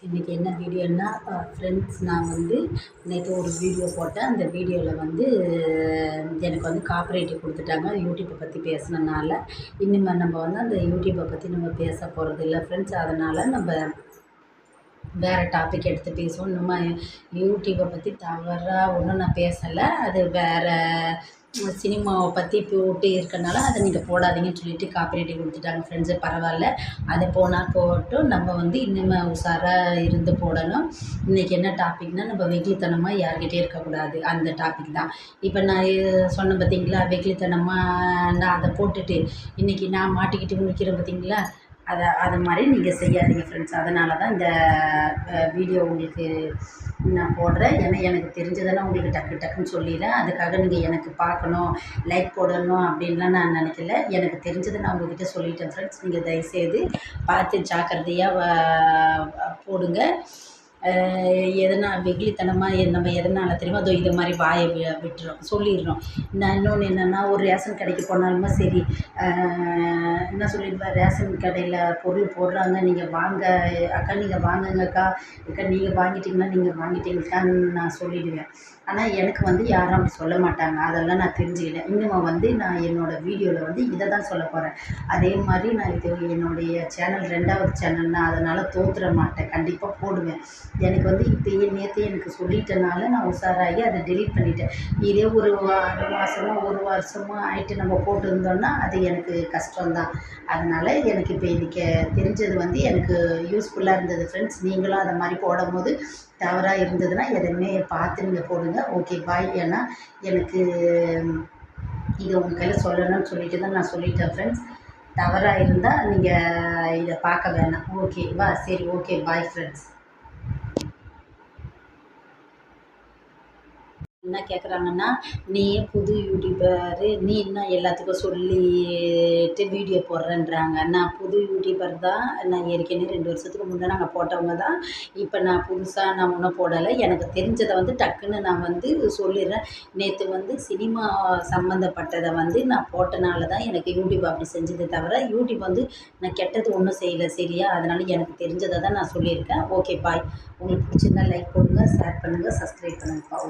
இன்றைக்கி என்ன வீடியோன்னா ஃப்ரெண்ட்ஸ், நான் வந்து நேற்று ஒரு வீடியோ போட்டேன். அந்த வீடியோவில் வந்து எனக்கு வந்து காப்பிரைட்டு கொடுத்துட்டாங்க யூடியூப்பை பற்றி பேசுனனால. இனிமேல் நம்ம வந்து அந்த யூடியூப்பை பற்றி நம்ம பேச போகிறதில்ல ஃப்ரெண்ட்ஸ். அதனால் நம்ம வேறு டாபிக் எடுத்து பேசுவோம். நம்ம யூடியூப்பை பற்றி தவறாக ஒன்றும் நான் பேசலை. அது வேறு சினிமாவை பற்றி போட்டு இருக்கனால அதை நீங்கள் போடாதீங்கன்னு சொல்லிட்டு காப்பிரைட்டு கொடுத்துட்டாங்க ஃப்ரெண்ட்ஸு. பரவாயில்ல, அது போனால் போகட்டும். நம்ம வந்து இன்னுமே உஷாராக இருந்து போடணும். இன்றைக்கி என்ன டாபிக்னால், நம்ம வெகுளித்தனமாக யார்கிட்டே இருக்கக்கூடாது. அந்த டாபிக் தான். இப்போ நான் சொன்னேன் பார்த்தீங்களா, வெகுளித்தனமாக நான் அதை போட்டுட்டு இன்றைக்கி நான் மாட்டிக்கிட்டு முடிக்கிறேன் பார்த்தீங்களா, அது மாதிரி நீங்கள் செய்யாதீங்க ஃப்ரெண்ட்ஸ். அதனால தான் இந்த வீடியோ உங்களுக்கு நான் போடுறேன். ஏன்னா எனக்கு தெரிஞ்சதெல்லாம் உங்களுக்கு டக்கு டக்குன்னு சொல்லிடுறேன். அதுக்காக நீங்கள் எனக்கு பார்க்கணும், லைக் போடணும் அப்படின்லாம் நான் நினைக்கல. எனக்கு தெரிஞ்சதை நான் உங்கள்கிட்ட சொல்லிட்டேன் ஃப்ரெண்ட்ஸ். நீங்கள் தயவுசெய்து பார்த்து ஜாக்கிரதையாக போடுங்க. எதனால் வெகுளித்தனமாக நம்ம எதனால் தெரியுமா, அதோ இது மாதிரி வாயை விட்டுறோம், சொல்லிடுறோம். நான் இன்னொன்று என்னென்னா, ஒரு ரேஷன் கடைக்கு போனாலுமே சரி, என்ன சொல்லிடுவேன், ரேஷன் கடையில் பொருள் போடுறாங்க, நீங்கள் வாங்க அக்கா, நீங்கள் வாங்குங்கக்கா, அக்கா நீங்கள் வாங்கிட்டீங்கன்னா நீங்கள் வாங்கிட்டீங்கக்கான்னு நான் சொல்லிவிடுவேன். ஆனால் எனக்கு வந்து யாரும் அப்படி சொல்ல மாட்டாங்க. அதெல்லாம் நான் தெரிஞ்சுக்கிட்டேன். இன்னும் வந்து நான் என்னோடய வீடியோவில் வந்து இதை தான் சொல்ல போகிறேன். அதே மாதிரி நான் இது என்னுடைய சேனல் 2வது சேனல் தான். அதனால் தோற்றுற மாட்டேன், கண்டிப்பாக போடுவேன். எனக்கு வந்து இப்போ நேற்று எனக்கு சொல்லிட்டனால நான் உஷாராகி அதை டெலீட் பண்ணிட்டேன். இதே ஒரு 6 மாதமோ 1 வருஷமோ ஆகிட்டு நம்ம போட்டிருந்தோன்னா அது எனக்கு கஷ்டம்தான். அதனால் எனக்கு இப்போ இன்றைக்கி தெரிஞ்சது வந்து எனக்கு யூஸ்ஃபுல்லாக இருந்தது ஃப்ரெண்ட்ஸ். நீங்களும் அதை மாதிரி போடும்போது தவறாக இருந்ததுன்னா எதுவுமே பார்த்து நீங்கள் போடுங்க. ஓகே, பாய். ஏன்னா எனக்கு இதை உங்கள் கையில் சொல்லணும்னு சொல்லிட்டு தான் நான் சொல்லிட்டேன் ஃப்ரெண்ட்ஸ். தவறாக இருந்தால் நீங்கள் இதை பார்க்க வேணாம். ஓகேவா? சரி, ஓகே, பாய் ஃப்ரெண்ட்ஸ். என்ன கேட்குறாங்கன்னா, நீ புது யூடியூபரு, நீ இன்னும் எல்லாத்துக்கும் சொல்லிட்டு வீடியோ போடுறேன்றாங்க. நான் புது யூடியூபர் தான். நான் ஏற்கனவே 2 வருஷத்துக்கு முன்னே நாங்கள் போட்டவங்க தான். இப்போ நான் புதுசாக நான் ஒன்றும் போடலை. எனக்கு தெரிஞ்சதை வந்து டக்குன்னு நான் வந்து சொல்லிடுறேன். நேற்று வந்து சினிமா சம்மந்தப்பட்டதை வந்து நான் போட்டனால தான் எனக்கு யூடியூப் அப்படி செஞ்சதே தவிர, யூடியூப் வந்து நான் கெட்டது ஒன்றும் செய்யலை, சரியா? அதனால் எனக்கு தெரிஞ்சதை தான் நான் சொல்லியிருக்கேன். ஓகே, பாய். உங்களுக்கு பிடிச்சிருந்தா லைக் போடுங்க, ஷேர் பண்ணுங்கள், சப்ஸ்கிரைப் பண்ணுங்கப்பா.